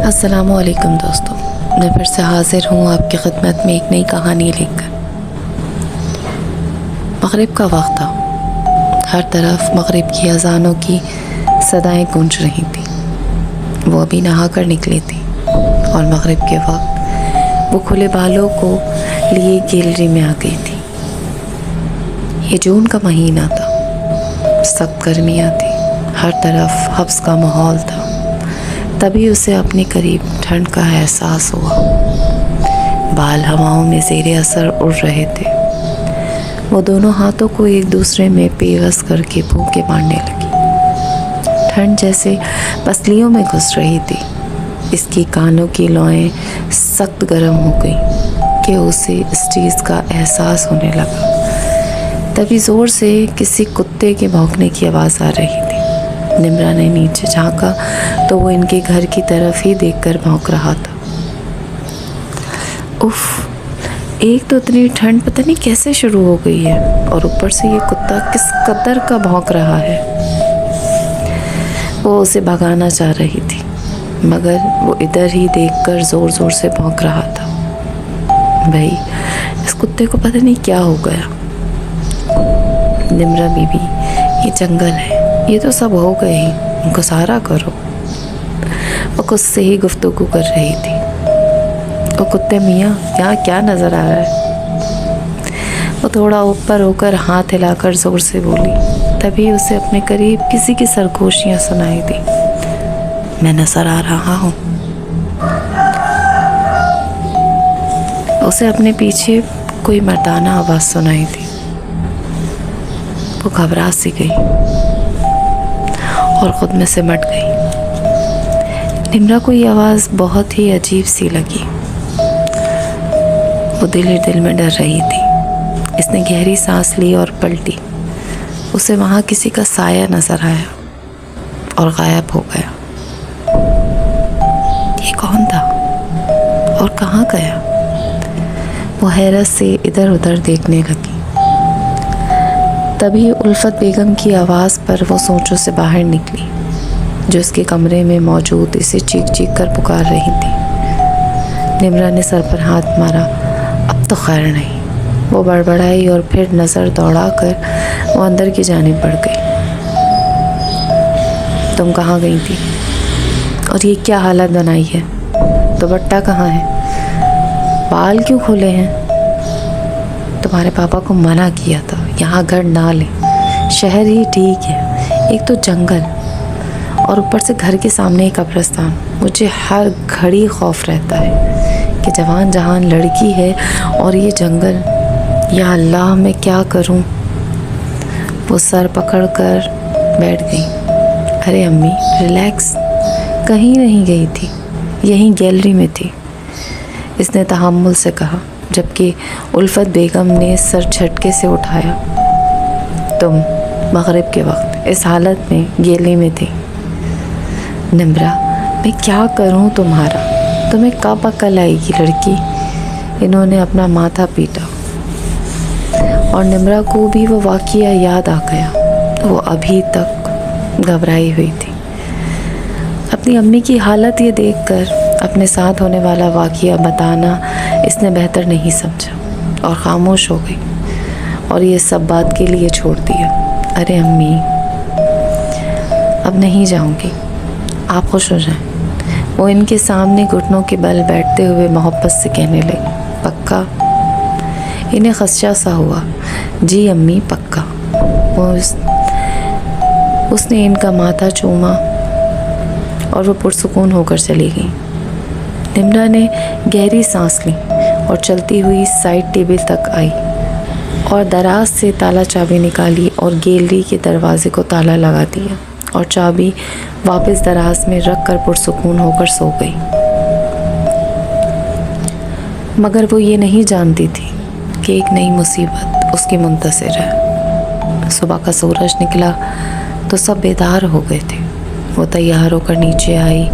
अस्सलामुअलैकुम दोस्तों, मैं फिर से हाज़िर हूँ आपकी खिदमत में एक नई कहानी लेकर। मग़रिब का वक्त था। हर तरफ मग़रिब की अज़ानों की सदाएं गूंज रही थी। वो अभी नहा कर निकली थी और मग़रिब के वक्त वो खुले बालों को लिए गैलरी में आ गई थी। ये जून का महीना था, सख्त गर्मियाँ थी, हर तरफ हब्स का माहौल था। तभी उसे अपने करीब ठंड का एहसास हुआ। बाल हवाओं में ज़ेरे असर उड़ रहे थे। वो दोनों हाथों को एक दूसरे में पेवस करके फूंके मारने लगी। ठंड जैसे पसलियों में घुस रही थी। इसकी कानों की लौएं सख्त गर्म हो गई कि उसे इस चीज़ का एहसास होने लगा। तभी ज़ोर से किसी कुत्ते के भौंकने की आवाज़ आ रही थी। निम्रा ने नीचे झांका तो वो इनके घर की तरफ ही देखकर भौंक रहा था। उफ, एक तो इतनी ठंड पता नहीं कैसे शुरू हो गई है और ऊपर से ये कुत्ता किस कदर का भौंक रहा है। वो उसे भगाना चाह रही थी मगर वो इधर ही देखकर ज़ोर ज़ोर से भौंक रहा था। भाई, इस कुत्ते को पता नहीं क्या हो गया। निम्रा बीबी, ये जंगल है, ये तो सब हो गए ही, उनको सारा करो। वो खुद से ही गुफ्तगू कर रही थी। वो कुत्ते मियाँ, यहाँ क्या नज़र आ रहा है? वो थोड़ा ऊपर होकर हाथ हिलाकर ज़ोर से बोली। तभी उसे अपने करीब किसी की सरगोशियाँ सुनाई दी। मैं नज़र आ रहा हूँ। उसे अपने पीछे कोई मर्दाना आवाज़ सुनाई दी। वो घबरा सी गई और ख़ुद में सिमट गई। निम्रा को ये आवाज़ बहुत ही अजीब सी लगी। वो दिल ही दिल में डर रही थी। इसने गहरी सांस ली और पलटी। उसे वहाँ किसी का साया नज़र आया और गायब हो गया। ये कौन था और कहाँ गया? वो हैरत से इधर उधर देखने लगी। तभी उल्फत बेगम की आवाज़ पर वो सोचों से बाहर निकली, जो उसके कमरे में मौजूद इसे चीख चीख कर पुकार रही थी। निम्रा ने सर पर हाथ मारा। अब तो खैर नहीं। वो बड़बड़ाई और फिर नज़र दौड़ाकर वो अंदर की जानिब बढ़ गई। तुम कहाँ गई थी और ये क्या हालत बनाई है? दुपट्टा कहाँ है? बाल क्यों खोले हैं? तुम्हारे पापा को मना किया था यहाँ घर ना ले, शहर ही ठीक है। एक तो जंगल और ऊपर से घर के सामने एक कब्रिस्तान। मुझे हर घड़ी खौफ रहता है कि जवान जहान लड़की है और ये जंगल। या अल्लाह, मैं क्या करूं? वो सर पकड़ कर बैठ गई। अरे अम्मी, रिलैक्स, कहीं नहीं गई थी, यहीं गैलरी में थी, इसने तहम्मुल से कहा, जबकि उल्फत बेगम ने सर झटके से उठाया। तुम मग़रिब के वक्त इस हालत में गैलरी में थी। निम्रा, मैं क्या करूं तुम्हारा? तुम्हें कब अक्ल आएगी लड़की? इन्होंने अपना माथा पीटा और निम्रा को भी वो वाक़या याद आ गया। वो अभी तक घबराई हुई थी। अपनी अम्मी की हालत ये देखकर अपने साथ होने वाला वाक़या बताना इसने बेहतर नहीं समझा और ख़ामोश हो गई और ये सब बात के लिए छोड़ दिया। अरे अम्मी, अब नहीं जाऊंगी, आप खुश हो जाएं। वो इनके सामने घुटनों के बल बैठते हुए मोहब्बत से कहने लगी। पक्का? इन्हें खदशा सा हुआ। जी अम्मी, पक्का। उसने इनका माथा चूमा और वो पुरसुकून होकर चली गई। निम्रा ने गहरी सांस ली और चलती हुई साइड टेबल तक आई और दराज से ताला चाबी निकाली और गैलरी के दरवाजे को ताला लगा दिया और चाबी वापस दराज में रख कर पुरसुकून होकर सो गई। मगर वो ये नहीं जानती थी कि एक नई मुसीबत उसकी मुंतज़िर है। सुबह का सूरज निकला तो सब बेदार हो गए थे। वो तैयार होकर नीचे आई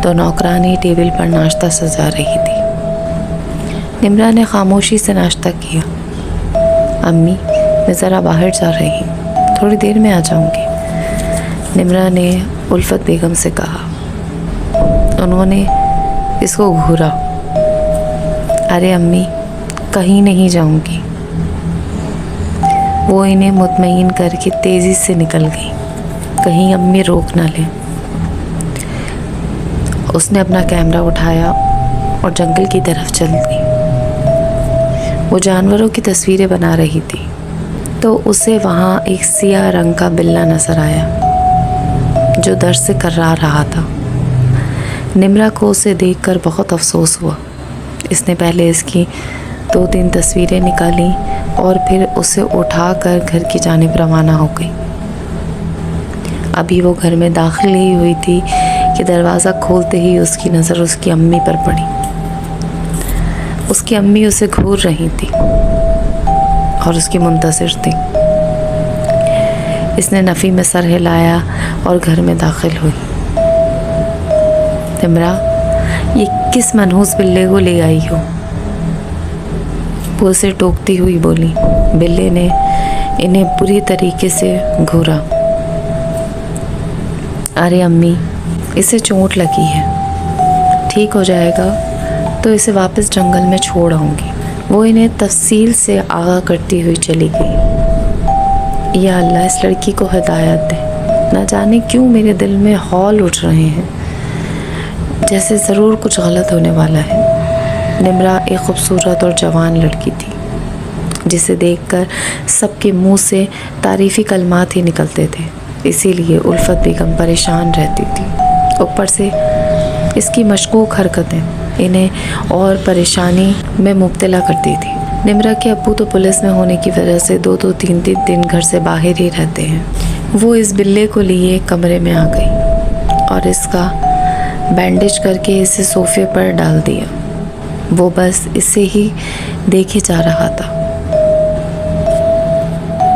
तो नौकरानी टेबल पर नाश्ता सजा रही थी। निम्रा ने खामोशी से नाश्ता किया। अम्मी, मैं ज़रा बाहर जा रही हूँ, थोड़ी देर में आ जाऊँगी। निम्रा ने उल्फत बेगम से कहा। उन्होंने इसको घूरा। अरे अम्मी, कहीं नहीं जाऊंगी। वो इन्हें मुतमईन करके तेज़ी से निकल गई, कहीं अम्मी रोक ना लें। उसने अपना कैमरा उठाया और जंगल की तरफ चल दी। वो जानवरों की तस्वीरें बना रही थी तो उसे वहाँ एक सियाह रंग का बिल्ला नजर आया जो दर्द से कर्रा रहा था। निम्रा को उसे देखकर बहुत अफसोस हुआ। इसने पहले इसकी 2-3 तस्वीरें निकाली और फिर उसे उठाकर घर की जानिब रवाना हो गई। अभी वो घर में दाखिल ही हुई थी कि दरवाज़ा खोलते ही उसकी नज़र उसकी अम्मी पर पड़ी। उसकी अम्मी उसे घूर रही थी और उसकी मुंतज़िर थी। इसने नफ़ी में सर हिलाया और घर में दाखिल हुई। निम्रा, ये किस मनहूस बिल्ले को ले आई हो? वो उसे टोकती हुई बोली। बिल्ले ने इन्हें बुरी तरीके से घूरा। अरे अम्मी, इसे चोट लगी है, ठीक हो जाएगा तो इसे वापस जंगल में छोड़ आऊँगी। वो इन्हें तफसील से आगाह करती हुई चली गई। या अल्लाह, इस लड़की को हिदायत दे। न जाने क्यों मेरे दिल में हौल उठ रहे हैं, जैसे ज़रूर कुछ गलत होने वाला है। निम्रा एक खूबसूरत और जवान लड़की थी जिसे देखकर सबके मुंह से तारीफ़ी कलमात ही निकलते थे। इसीलिए उल्फत बेगम परेशान रहती थी। ऊपर से इसकी मशकूक हरकतें इन्हें और परेशानी में मुब्तला करती थी। निम्रा के अब्बू तो पुलिस में होने की वजह से 2-2, 3-3 दिन घर से बाहर ही रहते हैं। वो इस बिल्ले को लिए कमरे में आ गई और इसका बैंडेज करके इसे सोफे पर डाल दिया। वो बस इसे ही देखे जा रहा था।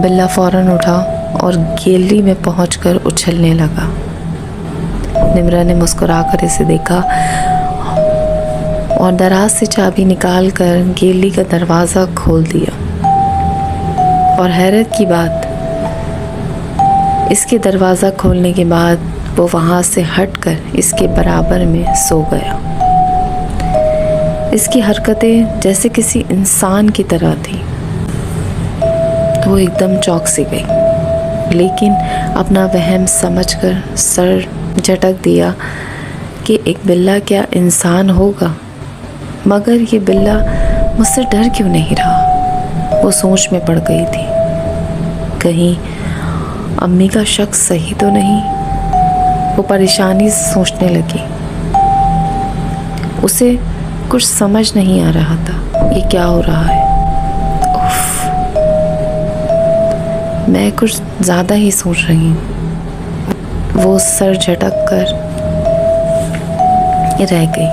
बिल्ला फौरन उठा और गैलरी में पहुंचकर उछलने लगा। निम्रा ने मुस्कुराकर इसे देखा और दराज से चाबी निकालकर गैलरी का दरवाज़ा खोल दिया। और हैरत की बात, इसके दरवाज़ा खोलने के बाद वो वहाँ से हटकर इसके बराबर में सो गया। इसकी हरकतें जैसे किसी इंसान की तरह थी। वो एकदम चौंक सी गई, लेकिन अपना वहम समझकर सर झटक दिया कि एक बिल्ला क्या इंसान होगा। मगर ये बिल्ला मुझसे डर क्यों नहीं रहा? वो सोच में पड़ गई थी, कहीं अम्मी का शक सही तो नहीं। वो परेशानी से सोचने लगी। उसे कुछ समझ नहीं आ रहा था ये क्या हो रहा है। उफ, मैं कुछ ज़्यादा ही सोच रही हूँ। वो सर झटक कर रह गई।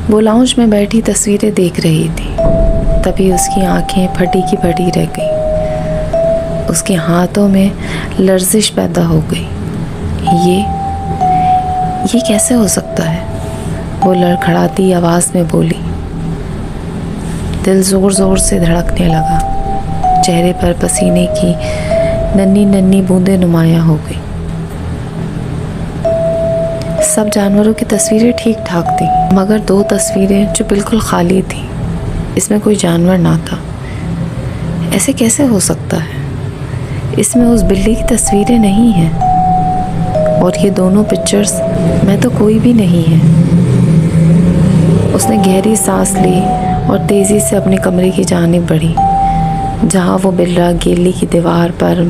वो लाउंज में बैठी तस्वीरें देख रही थी। तभी उसकी आंखें फटी की फटी रह गई। उसके हाथों में लर्जिश पैदा हो गई। ये कैसे हो सकता है? वो लड़खड़ाती आवाज़ में बोली। दिल ज़ोर ज़ोर से धड़कने लगा। चेहरे पर पसीने की नन्ही नन्ही बूंदें नुमायां हो गई। सब जानवरों की तस्वीरें ठीक ठाक थी, मगर 2 तस्वीरें जो बिल्कुल खाली थी, इसमें कोई जानवर ना था। ऐसे कैसे हो सकता है? इसमें उस बिल्ली की तस्वीरें नहीं हैं और ये दोनों पिक्चर्स में तो कोई भी नहीं है। उसने गहरी सांस ली और तेज़ी से अपने कमरे की जानिब बढ़ी, जहाँ वो बिल्ला गैलरी की दीवार पर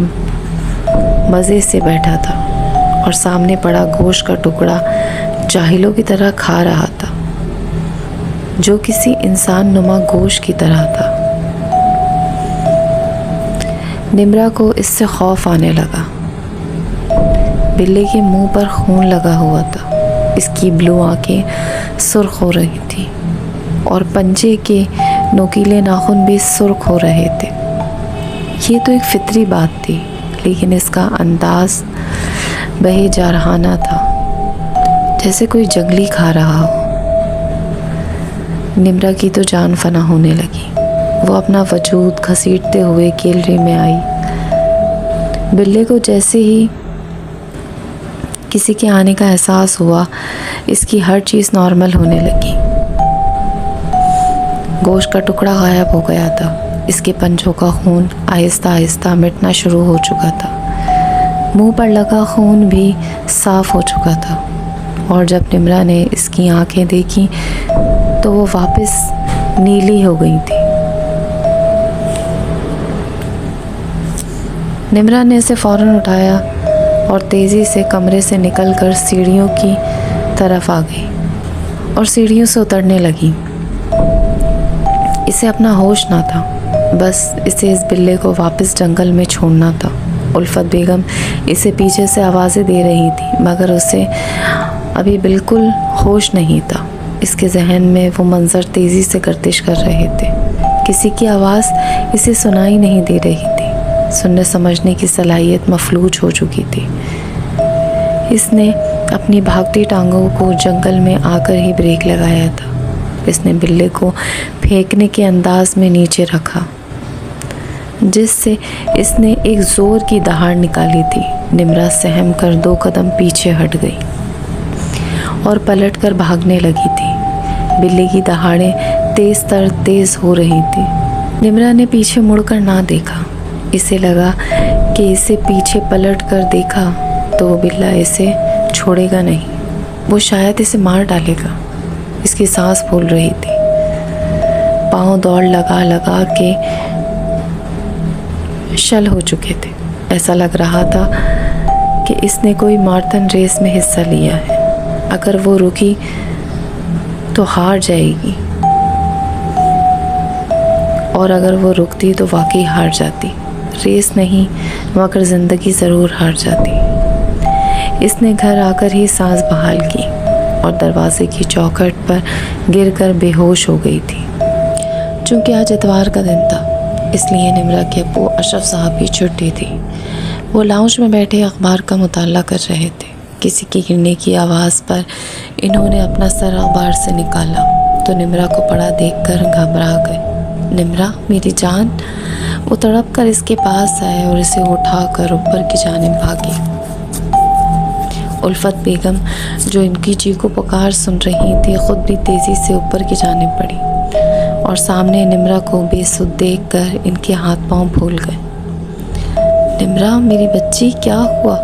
मज़े से बैठा था और सामने पड़ा गोश्त का टुकड़ा जाहिलों की तरह खा रहा था, जो किसी इंसान नुमा गोश्त की तरह था। निम्रा को इससे खौफ आने लगा। बिल्ले के मुंह पर खून लगा हुआ था। इसकी ब्लू आंखें सुर्ख हो रही थी और पंजे के नोकीले नाखून भी सुर्ख हो रहे थे। ये तो एक फितरी बात थी, लेकिन इसका अंदाज बहे जा रहाना था, जैसे कोई जंगली खा रहा हो। निम्रा की तो जान फना होने लगी। वो अपना वजूद घसीटते हुए गैलरी में आई। बिल्ले को जैसे ही किसी के आने का एहसास हुआ, इसकी हर चीज़ नॉर्मल होने लगी। गोश्त का टुकड़ा गायब हो गया था, इसके पंजों का खून आहिस्ता आहिस्ता मिटना शुरू हो चुका था। मुंह पर लगा खून भी साफ हो चुका था। और जब निम्रा ने इसकी आंखें देखी तो वो वापस नीली हो गई थी। निम्रा ने इसे फ़ौरन उठाया और तेज़ी से कमरे से निकलकर सीढ़ियों की तरफ आ गई और सीढ़ियों से उतरने लगी। इसे अपना होश ना था, बस इसे इस बिल्ले को वापस जंगल में छोड़ना था। उल्फत बेगम इसे पीछे से आवाज़ें दे रही थी, मगर उसे अभी बिल्कुल होश नहीं था। इसके जहन में वो मंज़र तेज़ी से गर्दिश कर रहे थे। किसी की आवाज़ इसे सुनाई नहीं दे रही थी। सुनने समझने की सलाहियत मफलूज हो चुकी थी। इसने अपनी भागती टांगों को जंगल में आकर ही ब्रेक लगाया था। इसने बिल्ले को फेंकने के अंदाज में नीचे रखा, जिससे इसने एक ज़ोर की दहाड़ निकाली थी। निम्रा सहम कर 2 कदम पीछे हट गई और पलटकर भागने लगी थी। बिल्ली की दहाड़ें तेज़ तर तेज़ हो रही थी। निम्रा ने पीछे मुड़कर ना देखा। इसे लगा कि इसे पीछे पलट कर देखा तो वो बिल्ला इसे छोड़ेगा नहीं, वो शायद इसे मार डालेगा। इसकी सांस फूल रही थी। पाँव दौड़ लगा लगा के शल हो चुके थे। ऐसा लग रहा था कि इसने कोई माराथन रेस में हिस्सा लिया है। अगर वो रुकी तो हार जाएगी, और अगर वो रुकती तो वाकई हार जाती। रेस नहीं मगर ज़िंदगी ज़रूर हार जाती। इसने घर आकर ही सांस बहाल की और दरवाजे की चौखट पर गिरकर बेहोश हो गई थी। चूँकि आज इतवार का दिन था, इसलिए निम्रा के अब्बू अशरफ साहब की छुट्टी थी। वो लाउंज में बैठे अखबार का मुताला कर रहे थे। किसी के गिरने की आवाज़ पर इन्होंने अपना सर अखबार से निकाला तो निम्रा को पड़ा देखकर घबरा गए। निम्रा मेरी जान। वो तड़प कर इसके पास आए और इसे उठाकर ऊपर की जानिब भागी। उल्फत बेगम जो इनकी चीखो पुकार सुन रही थी, खुद भी तेज़ी से ऊपर की जानिब बढ़ी और सामने निम्रा को बेसुध देखकर इनके हाथ पांव फूल गए। निम्रा मेरी बच्ची, क्या हुआ?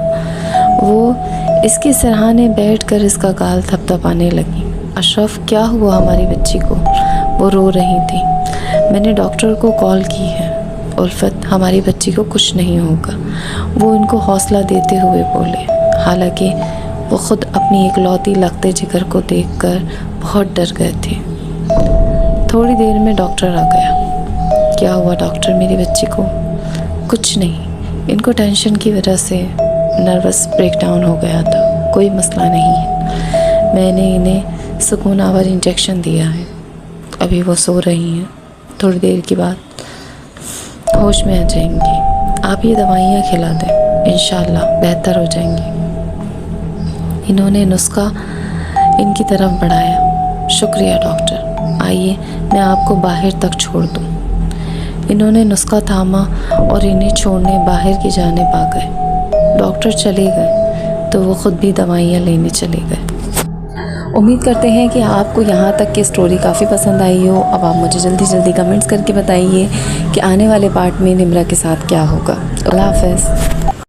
वो इसके सिरहाने बैठकर इसका गाल थपथपाने लगी। अशरफ, क्या हुआ हमारी बच्ची को? वो रो रही थी। मैंने डॉक्टर को कॉल की है। उल्फत, हमारी बच्ची को कुछ नहीं होगा, वो इनको हौसला देते हुए बोले। हालांकि वो खुद अपनी इकलौती लगते जिगर को देखकर बहुत डर गए थे। थोड़ी देर में डॉक्टर आ गया। क्या हुआ डॉक्टर, मेरी बच्ची को? कुछ नहीं, इनको टेंशन की वजह से नर्वस ब्रेकडाउन हो गया था, कोई मसला नहीं है। मैंने इन्हें सुकून आवर इंजेक्शन दिया है, अभी वो सो रही हैं। थोड़ी देर के बाद होश में आ जाएंगी। आप ये दवाइयाँ खिला दें, इंशाल्लाह बेहतर हो जाएंगी। इन्होंने नुस्खा इनकी तरफ बढ़ाया। शुक्रिया डॉक्टर, आइए मैं आपको बाहर तक छोड़ दूँ। इन्होंने नुस्खा थामा और इन्हें छोड़ने बाहर की जानिब आ गए। डॉक्टर चले गए तो वो ख़ुद भी दवाइयाँ लेने चले गए। उम्मीद करते हैं कि आपको यहाँ तक की स्टोरी काफ़ी पसंद आई हो। अब आप मुझे जल्दी जल्दी कमेंट्स करके बताइए कि आने वाले पार्ट में निम्रा के साथ क्या होगा। अल्लाह हाफ़िज़।